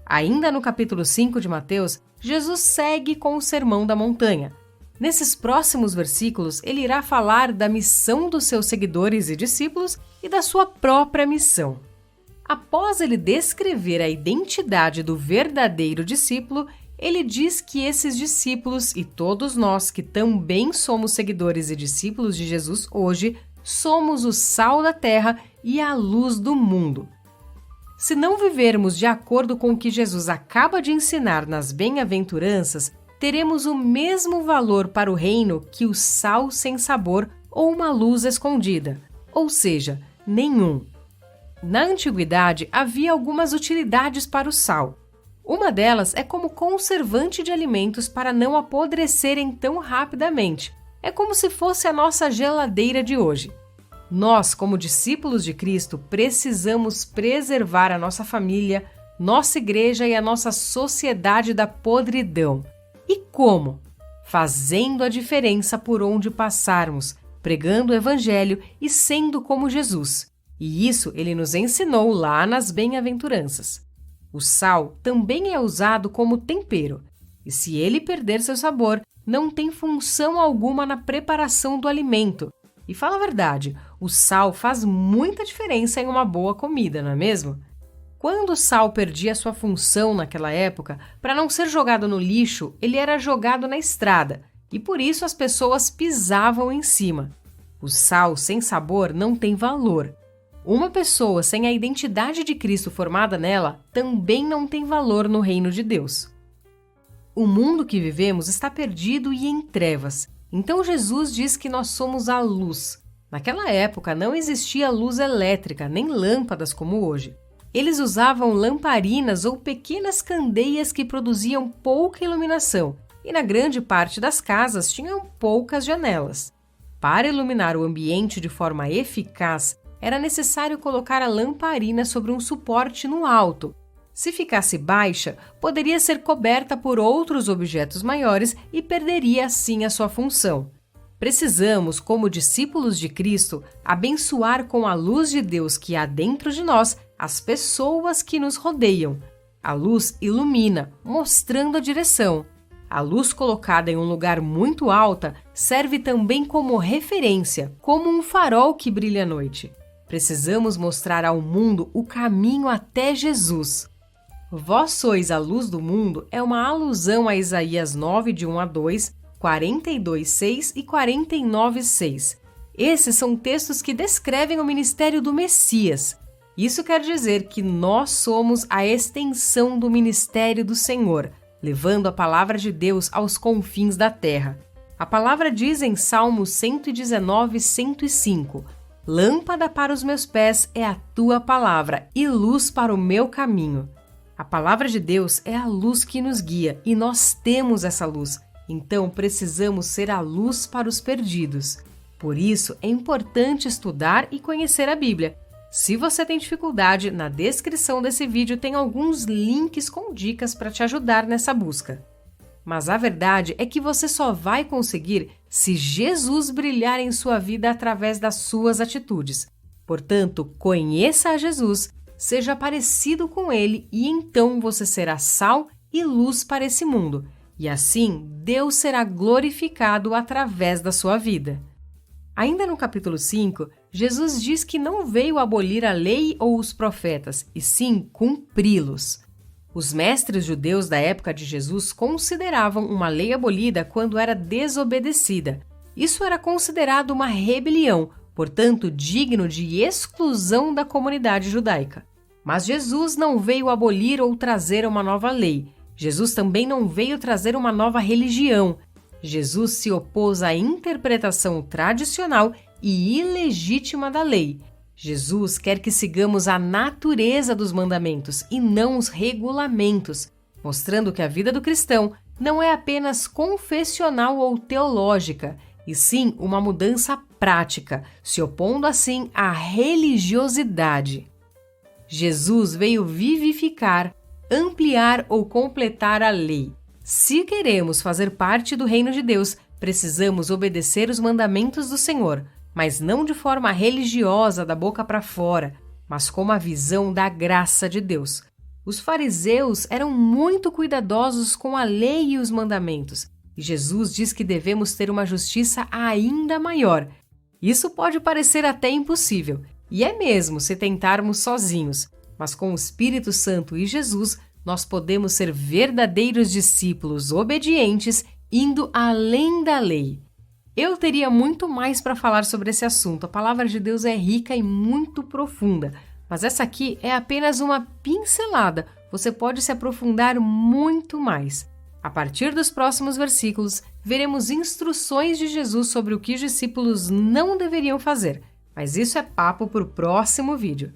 Ainda no capítulo 5 de Mateus, Jesus segue com o Sermão da Montanha. Nesses próximos versículos, ele irá falar da missão dos seus seguidores e discípulos e da sua própria missão. Após ele descrever a identidade do verdadeiro discípulo, ele diz que esses discípulos e todos nós que também somos seguidores e discípulos de Jesus hoje, somos o sal da terra e a luz do mundo. Se não vivermos de acordo com o que Jesus acaba de ensinar nas bem-aventuranças, teremos o mesmo valor para o reino que o sal sem sabor ou uma luz escondida, ou seja, nenhum. Na antiguidade, havia algumas utilidades para o sal. Uma delas é como conservante de alimentos para não apodrecerem tão rapidamente. É como se fosse a nossa geladeira de hoje. Nós, como discípulos de Cristo, precisamos preservar a nossa família, nossa igreja e a nossa sociedade da podridão. E como? Fazendo a diferença por onde passarmos, pregando o Evangelho e sendo como Jesus. E isso ele nos ensinou lá nas bem-aventuranças. O sal também é usado como tempero, e se ele perder seu sabor, não tem função alguma na preparação do alimento. E fala a verdade, o sal faz muita diferença em uma boa comida, não é mesmo? Quando o sal perdia sua função naquela época, para não ser jogado no lixo, ele era jogado na estrada, e por isso as pessoas pisavam em cima. O sal sem sabor não tem valor. Uma pessoa sem a identidade de Cristo formada nela também não tem valor no reino de Deus. O mundo que vivemos está perdido e em trevas. Então Jesus diz que nós somos a luz. Naquela época não existia luz elétrica, nem lâmpadas como hoje. Eles usavam lamparinas ou pequenas candeias que produziam pouca iluminação, e na grande parte das casas tinham poucas janelas. Para iluminar o ambiente de forma eficaz, era necessário colocar a lamparina sobre um suporte no alto. Se ficasse baixa, poderia ser coberta por outros objetos maiores e perderia assim a sua função. Precisamos, como discípulos de Cristo, abençoar com a luz de Deus que há dentro de nós as pessoas que nos rodeiam. A luz ilumina, mostrando a direção. A luz colocada em um lugar muito alta serve também como referência, como um farol que brilha à noite. Precisamos mostrar ao mundo o caminho até Jesus. Vós sois a luz do mundo é uma alusão a Isaías 9, de 1 a 2, 42, 6 e 49, 6. Esses são textos que descrevem o ministério do Messias. Isso quer dizer que nós somos a extensão do ministério do Senhor, levando a palavra de Deus aos confins da terra. A palavra diz em Salmos 119, 105: Lâmpada para os meus pés é a tua palavra e luz para o meu caminho. A palavra de Deus é a luz que nos guia e nós temos essa luz, então precisamos ser a luz para os perdidos. Por isso é importante estudar e conhecer a Bíblia. Se você tem dificuldade, na descrição desse vídeo tem alguns links com dicas para te ajudar nessa busca. Mas a verdade é que você só vai conseguir se Jesus brilhar em sua vida através das suas atitudes. Portanto, conheça a Jesus, seja parecido com ele e então você será sal e luz para esse mundo. E assim, Deus será glorificado através da sua vida. Ainda no capítulo 5, Jesus diz que não veio abolir a lei ou os profetas, e sim cumpri-los. Os mestres judeus da época de Jesus consideravam uma lei abolida quando era desobedecida. Isso era considerado uma rebelião, portanto digno de exclusão da comunidade judaica. Mas Jesus não veio abolir ou trazer uma nova lei. Jesus também não veio trazer uma nova religião. Jesus se opôs à interpretação tradicional e ilegítima da lei. Jesus quer que sigamos a natureza dos mandamentos e não os regulamentos, mostrando que a vida do cristão não é apenas confessional ou teológica, e sim uma mudança prática, se opondo assim à religiosidade. Jesus veio vivificar, ampliar ou completar a lei. Se queremos fazer parte do reino de Deus, precisamos obedecer os mandamentos do Senhor, mas não de forma religiosa da boca para fora, mas com a visão da graça de Deus. Os fariseus eram muito cuidadosos com a lei e os mandamentos, e Jesus diz que devemos ter uma justiça ainda maior. Isso pode parecer até impossível, e é mesmo se tentarmos sozinhos, mas com o Espírito Santo e Jesus, nós podemos ser verdadeiros discípulos obedientes, indo além da lei. Eu teria muito mais para falar sobre esse assunto. A palavra de Deus é rica e muito profunda, mas essa aqui é apenas uma pincelada. Você pode se aprofundar muito mais. A partir dos próximos versículos, veremos instruções de Jesus sobre o que os discípulos não deveriam fazer, mas isso é papo para o próximo vídeo.